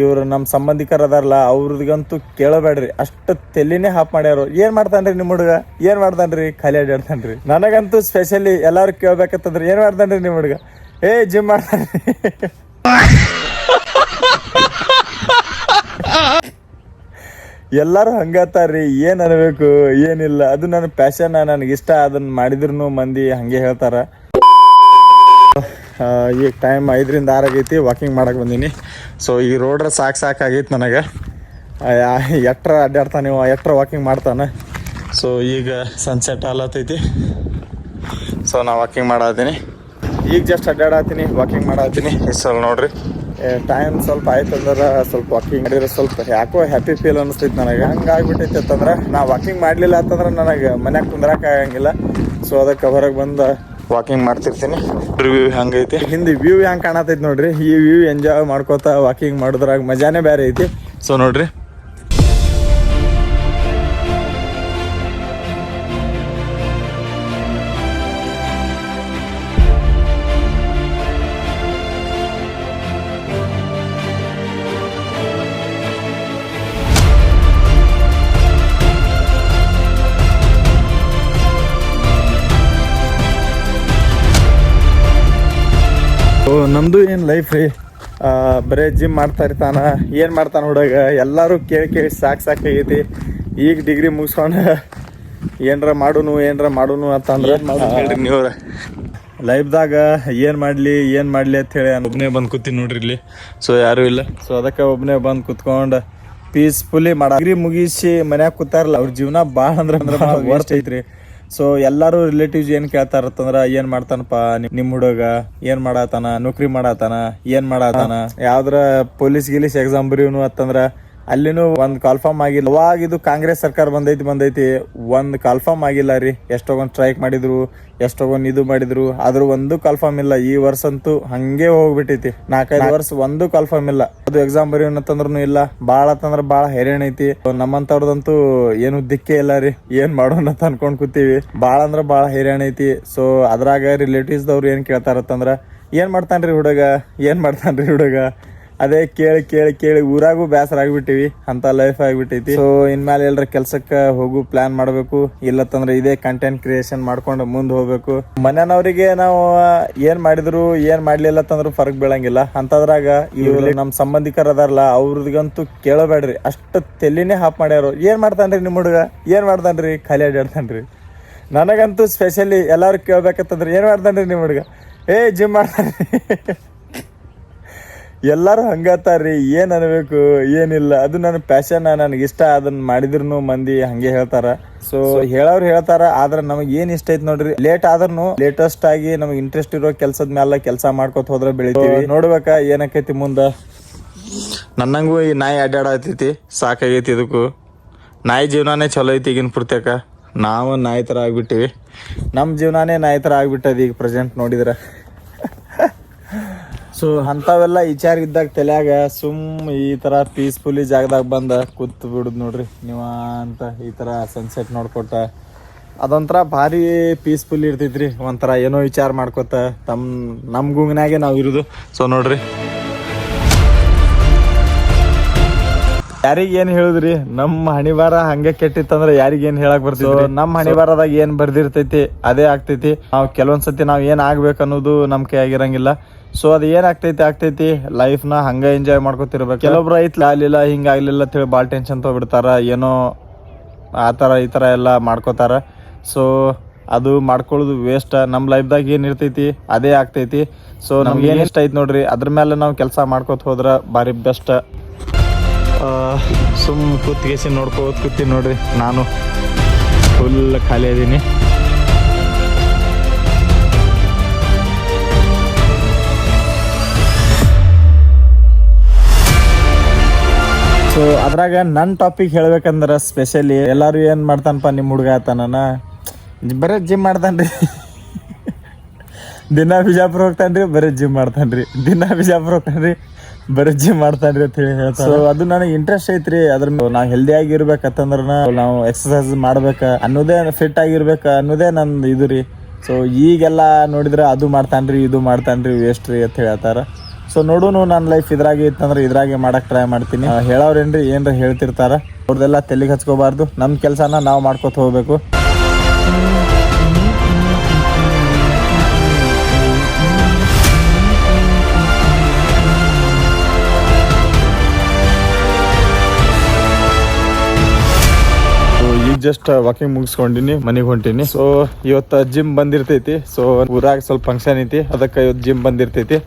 ಇವ್ರು ನಮ್ಮ ಸಂಬಂಧಿಕರು ಅದಾರಲ್ಲ ಅವ್ರದಿಗಂತೂ ಕೇಳಬೇಡ್ರಿ, ಅಷ್ಟು ತೆಲಿನೇ ಹಾಪ್ ಮಾಡ್ಯಾರ. ಏನ್ ಮಾಡ್ತಾನ್ರಿ ನಿಮ್ಮ ಹುಡುಗ, ಏನ್ ಮಾಡ್ತಾನ್ರಿ, ಖಾಲಿ ಅಡ್ಡಾಡ್ತಾನ್ರಿ. ನನಗಂತೂ ಸ್ಪೆಷಲಿ ಎಲ್ಲಾರು ಕೇಳ್ಬೇಕಂತಂದ್ರೆ ಏನ್ ಮಾಡ್ತಾನ್ರಿ ನಿಮ್ಮ ಹುಡುಗ, ಜಿಮ್ ಮಾಡ್ತಾನ್ರಿ. ಎಲ್ಲರೂ ಹಂಗತ್ತಾರ್ರಿ, ಏನ್ ಅನ್ಬೇಕು ಏನಿಲ್ಲ. ಅದು ನನ್ನ ಪ್ಯಾಷನ್, ನನಗಿಷ್ಟ. ಅದನ್ನ ಮಾಡಿದ್ರು ಮಂದಿ ಹಂಗೆ ಹೇಳ್ತಾರ. ಈಗ ಟೈಮ್ 5ರಿಂದ 6 ಆಗೈತಿ, ವಾಕಿಂಗ್ ಮಾಡಕ್ಕೆ ಬಂದೀನಿ. ಸೊ ಈ ರೋಡ್ರ ಸಾಕಾಗೈತಿ ನನಗೆ. ಎಟ್ರ ಅಡ್ಡಾಡ್ತಾನೆ ಇವ, ಎಟ್ರ ವಾಕಿಂಗ್ ಮಾಡ್ತಾನೆ. ಸೊ ಈಗ ಸನ್ಸೆಟ್ ಆಲತ್ತೈತಿ. ಸೊ ನಾ ವಾಕಿಂಗ್ ಮಾಡತ್ತೀನಿ, ಈಗ ಜಸ್ಟ್ ಅಡ್ಡಾಡತ್ತೀನಿ, ವಾಕಿಂಗ್ ಮಾಡತ್ತೀನಿ. ಸ್ವಲ್ಪ ನೋಡ್ರಿ ಟೈಮ್ ಸ್ವಲ್ಪ ಆಯ್ತು ಅಂದ್ರೆ ಸ್ವಲ್ಪ ವಾಕಿಂಗ್ ಮಾಡಿದ್ರೆ ಸ್ವಲ್ಪ ಯಾಕೋ ಹ್ಯಾಪಿ ಫೀಲ್ ಅನಿಸ್ತೈತಿ ನನಗೆ. ಹಂಗೆ ಆಗ್ಬಿಟ್ಟೈತಿ ಅಂತಂದ್ರೆ ನಾ ವಾಕಿಂಗ್ ಮಾಡಲಿಲ್ಲ ಅಂತಂದ್ರೆ ನನಗೆ ಮನ್ಯಾಗ ಕುಂದ್ರಕ್ಕೆ ಆಗಂಗಿಲ್ಲ. ಸೊ ಅದಕ್ಕೆ ಹೊರಗೆ ಬಂದು ವಾಕಿಂಗ್ ಮಾಡ್ತಿರ್ತೀನಿ. ವ್ಯೂ ಹಂಗೈತಿ, ಹಿಂದೆ ವ್ಯೂ ಹೆಂಗೆ ಕಾಣತೈತಿ ನೋಡ್ರಿ. ಈ ವ್ಯೂ ಎಂಜಾಯ್ ಮಾಡ್ಕೋತಾ ವಾಕಿಂಗ್ ಮಾಡೋದ್ರಾಗ ಮಜಾನೇ ಬೇರೆ ಐತಿ. ಸೊ ನೋಡ್ರಿ ನಮ್ದು ಏನು ಲೈಫ್ ರೀ, ಬರೇ ಜಿಮ್ ಮಾಡ್ತಾ ಇರ್ತಾನ, ಏನು ಮಾಡ್ತಾನೆ ಹುಡುಗ. ಎಲ್ಲರೂ ಕೇಳಿ ಸಾಕಾಗೈತಿ. ಈಗ ಡಿಗ್ರಿ ಮುಗಿಸ್ಕೊಂಡು ಏನರ ಮಾಡೋನು ಅಂತಂದ್ರೆ ಹೇಳ್ರಿ ನೀವು ಲೈಫ್ದಾಗ ಏನು ಮಾಡಲಿ ಅಂಥೇಳಿ ಒಬ್ಬನೇ ಬಂದು ಕೂತೀನಿ ನೋಡ್ರಿ ಇಲ್ಲಿ. ಸೊ ಯಾರೂ ಇಲ್ಲ. ಸೊ ಅದಕ್ಕೆ ಒಬ್ಬನೇ ಬಂದು ಕೂತ್ಕೊಂಡು ಪೀಸ್ಫುಲಿ ಡಿಗ್ರಿ ಮುಗಿಸಿ ಮನ್ಯಾಗ ಕೂತಾರಲ್ಲ, ಅವ್ರ ಜೀವನ ಭಾಳ ಅಂದ್ರೆ ವರ್ಸ್ಟ್ ಐತ್ರಿ. ಸೊ ಎಲ್ಲರೂ ರಿಲೇಟಿವ್ಸ್ ಏನು ಕೇಳ್ತಾರತ್ತಂದ್ರ ಏನ್ ಮಾಡ್ತಾನಪ್ಪ ನಿಮ್ಮ ಹುಡುಗ, ಏನ್ ಮಾಡತಾನ, ನೌಕರಿ ಮಾಡತಾನ, ಏನ್ ಮಾಡತಾನ, ಯಾವ್ದ್ರ ಪೊಲೀಸ್ ಗಿಲೀಸ್ ಎಕ್ಸಾಮ್ ಬರೀವ್ನು ಅಂತಂದ್ರ ಅಲ್ಲಿನೂ ಒಂದ್ ಕಾಲ್ಫಾರ್ಮ್ ಆಗಿಲ್ಲ. ಅವಾಗ ಇದು ಕಾಂಗ್ರೆಸ್ ಸರ್ಕಾರ ಬಂದೈತಿ ಒಂದ್ ಕಾಲ್ಫಾರ್ಮ್ ಆಗಿಲ್ಲ ರೀ. ಎಷ್ಟೊಂದು ಸ್ಟ್ರೈಕ್ ಮಾಡಿದ್ರು, ಎಷ್ಟೊಂದು ಇದು ಮಾಡಿದ್ರು, ಆದ್ರೂ ಒಂದು ಕಾಲ್ಫಾರ್ಮ್ ಇಲ್ಲ. ಈ ವರ್ಷ ಅಂತೂ ಹಂಗೆ ಹೋಗ್ಬಿಟ್ಟೈತಿ. 4-5 ವರ್ಷ ಒಂದು ಕಾಲ್ಫಾರ್ಮ್ ಇಲ್ಲ. ಅದು ಎಕ್ಸಾಮ್ ಬರೀವನಂತಂದ್ರೂ ಇಲ್ಲ. ಬಾಳ ಅಂತಂದ್ರ ಬಾಳ ಹೈರಾಣ ಐತಿ. ನಮ್ಮಂತವ್ರದಂತೂ ಏನು ದಿಕ್ಕೇ ಇಲ್ಲ ರೀ. ಏನ್ ಮಾಡೋಣ ಅಂತ ಅನ್ಕೊಂಡ್ ಕೂತೀವಿ. ಬಾಳ ಅಂದ್ರ ಬಾಳ ಹೈರಾಣ ಐತಿ. ಸೊ ಅದ್ರಾಗ ರಿಲೇಟಿವ್ಸ್ ದವ್ರು ಏನ್ ಕೇಳ್ತಾರತ್ತಂದ್ರ ಏನ್ ಮಾಡ್ತಾನ್ರಿ ಹುಡುಗ, ಅದೇ ಕೇಳಿ ಊರಾಗೂ ಬೇಸರ ಆಗ್ಬಿಟ್ಟಿವಿ. ಅಂತ ಲೈಫ್ ಆಗ್ಬಿಟ್ಟೈತಿ. ಸೊ ಇನ್ಮೇಲೆ ಎಲ್ಲರ ಕೆಲ್ಸಕ್ಕೆ ಹೋಗು ಪ್ಲಾನ್ ಮಾಡ್ಬೇಕು. ಇಲ್ಲತ್ತಂದ್ರೆ ಇದೇ ಕಂಟೆಂಟ್ ಕ್ರಿಯೇಷನ್ ಮಾಡ್ಕೊಂಡು ಮುಂದೆ ಹೋಗ್ಬೇಕು. ಮನೆಯವ್ರಿಗೆ ನಾವು ಏನ್ ಮಾಡಿದ್ರು ಏನ್ ಮಾಡ್ಲಿಲ್ಲ ಅಂತಂದ್ರು ಫರ್ಕ್ ಬೀಳಂಗಿಲ್ಲ. ಅಂತದ್ರಾಗ ಇವ್ರು ನಮ್ ಸಂಬಂಧಿಕರು ಅದಾರಲ್ಲ ಅವ್ರದಿಗಂತೂ ಕೇಳಬೇಡ್ರಿ, ಅಷ್ಟು ತೆಲಿನೇ ಹಾಪ್ ಮಾಡ್ಯಾರ. ಏನ್ ಮಾಡ್ತಾನ್ರಿ ನಿಮ್ಮ ಹುಡುಗ, ಏನ್ ಮಾಡ್ತಾನ್ರಿ, ಖಾಲಿ ಅಡ್ಡಾಡ್ತಾನ್ರಿ. ನನಗಂತೂ ಸ್ಪೆಷಲಿ ಎಲ್ಲಾರು ಕೇಳ್ಬೇಕಂತಂದ್ರೆ ಏನ್ ಮಾಡ್ತಾನ್ರಿ ನಿಮ್ಮ ಹುಡುಗ, ಜಿಮ್ ಮಾಡ್ತಾನ್ರಿ. ಎಲ್ಲರೂ ಹಂಗತ್ತಾರ್ರಿ, ಏನ್ ಅನ್ಬೇಕು ಏನಿಲ್ಲ. ಅದು ನನ್ನ ಪ್ಯಾಷನ್, ನನಗಿಷ್ಟ. ಅದನ್ನ ಮಾಡಿದ್ರು ಮಂದಿ ಹಂಗೆ ಹೇಳ್ತಾರ. ಸೊ ಹೇಳವ್ರು ಹೇಳ್ತಾರ. ಆದ್ರೆ ನಮಗ್ ಏನ್ ಇಷ್ಟ ಐತಿ ನೋಡ್ರಿ, ಲೇಟ್ ಆದ್ರೂ ಲೇಟೆಸ್ಟ್ ಆಗಿ ನಮಗ್ ಇಂಟ್ರೆಸ್ಟ್ ಇರೋ ಕೆಲ್ಸದ ಮೇಲೆ ಕೆಲಸ ಮಾಡ್ಕೊತ ಹೋದ್ರೆ ಬೆಳಿತೀವಿ. ನೋಡ್ಬೇಕ ಏನಕೈತಿ ಮುಂದ. ನನ್ನಂಗೂ ಈ ನಾಯಿ ಅಡ್ಡಾಡತೈತಿ, ಸಾಕಾಗೈತಿ. ಇದಕ್ಕೂ ನಾಯಿ ಜೀವನಾನೇ ಚಲೋ ಐತಿ ಈಗಿನ ಪುರ್ತಕ. ನಾವು ನಾಯಿ ತರ ಆಗ್ಬಿಟ್ಟಿವಿ. ನಮ್ ಜೀವನಾನೇ ನಾಯಿ ತರ ಆಗ್ಬಿಟ್ಟದ ಈಗ ಪ್ರೆಸೆಂಟ್ ನೋಡಿದ್ರ. ಸೊ ಅಂಥವೆಲ್ಲ ವಿಚಾರ ಇದ್ದಾಗ ತಲೆಯಾಗ ಈ ಥರ ಪೀಸ್ಫುಲಿ ಜಾಗದಾಗ ಬಂದ ಕೂತ್ ಬಿಡುದು ನೋಡ್ರಿ ನೀವು ಅಂತ. ಈ ಥರ ಸನ್ಸೆಟ್ ನೋಡ್ಕೊತ ಅದೊಂಥರ ಭಾರಿ ಪೀಸ್ಫುಲ್ ಇರ್ತೈತ್ರಿ. ಒಂಥರ ಏನೋ ವಿಚಾರ ಮಾಡ್ಕೊತ ನಮ್ಮ ಗುಂಗಿನಾಗೆ ನಾವು ಇರೋದು. ಸೊ ನೋಡ್ರಿ ಯಾರಿಗೇನು ಹೇಳಿದ್ರಿ, ನಮ್ಮ ಹಣಿಬಾರ ಹಂಗೆ ಕೆಟ್ಟಿತ್ತಂದ್ರೆ ಯಾರಿಗೇನು ಹೇಳಕ್ ಬರ್ತೀವಿ. ನಮ್ಮ ಹಣಿಬಾರದಾಗ ಏನ್ ಬರ್ದಿರ್ತೈತಿ ಅದೇ ಆಗ್ತೈತಿ. ನಾವು ಕೆಲವೊಂದ್ಸತಿ ನಾವ್ ಏನ್ ಆಗ್ಬೇಕು ಅನ್ನೋದು ನಮ್ ಕೈ ಆಗಿರಂಗಿಲ್ಲ. ಸೊ ಅದು ಏನ್ ಆಗ್ತೈತಿ ಲೈಫ್ನ ಹಂಗ ಎಂಜಾಯ್ ಮಾಡ್ಕೊತಿರ್ಬೇಕು. ಕೆಲವೊಬ್ರು ಐತ್ಲ ಆಗ್ಲಿಲ್ಲ ಹಿಂಗಾಗ್ಲಿಲ್ಲ ಅಂತ ಹೇಳಿ ಭಾಳ ಟೆನ್ಷನ್ ತಗೊಬಿಡ್ತಾರ. ಏನೋ ಆ ಥರ ಈ ಥರ ಎಲ್ಲ ಮಾಡ್ಕೋತಾರ. ಸೊ ಅದು ಮಾಡ್ಕೊಳ್ಳೋದು ವೇಸ್ಟ್. ನಮ್ಮ ಲೈಫ್ದಾಗ ಏನ್ ಇರ್ತೈತಿ ಅದೇ ಆಗ್ತೈತಿ. ಸೊ ನಮ್ಗೆ ಏನ್ ಇಷ್ಟ ಐತಿ ನೋಡ್ರಿ, ಅದ್ರ ಮೇಲೆ ನಾವು ಕೆಲಸ ಮಾಡ್ಕೋತ ಹೋದ್ರ ಭಾರಿ ಬೆಸ್ಟ್. ಕೂತ್ಗೇಸಿ ನೋಡ್ಕೋತ ಕೂತೀನಿ ನೋಡ್ರಿ. ನಾನು ಫುಲ್ ಖಾಲಿ ಇದೀನಿ. ಸೊ ಅದ್ರಾಗ ನನ್ನ ಟಾಪಿಕ್ ಹೇಳ್ಬೇಕಂದ್ರ ಸ್ಪೆಷಲಿ ಎಲ್ಲಾರು ಏನ್ ಮಾಡ್ತಾನಪ್ಪ ನಿಮ್ಮ ಹುಡುಗ ಆತನ, ಬರೇ ಜಿಮ್ ಮಾಡ್ತಾನ್ರಿ. ದಿನ ಬಿಜಾಪುರ ಹೋಗ್ತಾನ್ರಿ, ಬರೀ ಜಿಮ್ ಮಾಡ್ತಾನ್ರಿ. ಬರೀ ಜಿಮ್ ಮಾಡ್ತಾನ್ರಿ ಅಂತ ಹೇಳಿ ಹೇಳ್ತಾರೆ. ಸೊ ಅದು ನನಗೆ ಇಂಟ್ರೆಸ್ಟ್ ಐತ್ರಿ. ಅದ್ರ ನಾವು ಹೆಲ್ದಿ ಆಗಿರ್ಬೇಕಂತಂದ್ರ ನಾವು ಎಕ್ಸರ್ಸೈಸ್ ಮಾಡ್ಬೇಕ ಅನ್ನೋದೇ, ಫಿಟ್ ಆಗಿರ್ಬೇಕ ಅನ್ನೋದೇ ನಂದು ಇದು ರೀ. ಸೊ ಈಗೆಲ್ಲ ನೋಡಿದ್ರೆ ಅದು ಮಾಡ್ತಾನ್ರಿ ಇದು ಮಾಡ್ತಾನ್ರಿ ವೇಸ್ಟ್ ರೀ ಅಂತ ಹೇಳ್ತಾರ. ಸೊ ನೋಡೋನು ನನ್ನ ಲೈಫ್ ಇದ್ರಾಗೆ ಇತ್ತಂದ್ರೆ ಇದ್ರಾಗೆ ಮಾಡಕ್ಕೆ ಟ್ರೈ ಮಾಡ್ತೀನಿ. ಹೇಳೋರೇನ್ರಿ ಏನ್ರ ಹೇಳ್ತಿರ್ತಾರ, ಅವ್ರದ್ದೆಲ್ಲ ತಲೆಗೆ ಹಚ್ಕೋಬಾರ್ದು. ನಮ್ಮ ಕೆಲಸನ ನಾವು ಮಾಡ್ಕೊತ ಹೋಗ್ಬೇಕು. ಈಗ ಜಸ್ಟ್ ವಾಕಿಂಗ್ ಮುಗಿಸ್ಕೊಂಡಿನಿ, ಮನೆಗೆ ಹೊಂಟೀನಿ. ಸೊ ಇವತ್ತು ಜಿಮ್ ಬಂದಿರ್ತೈತಿ. ಸೊ ಊರಾಗ ಸ್ವಲ್ಪ ಫಂಕ್ಷನ್ ಐತಿ, ಅದಕ್ಕೆ ಇವತ್ತು ಜಿಮ್ ಬಂದಿರ್ತೈತಿ.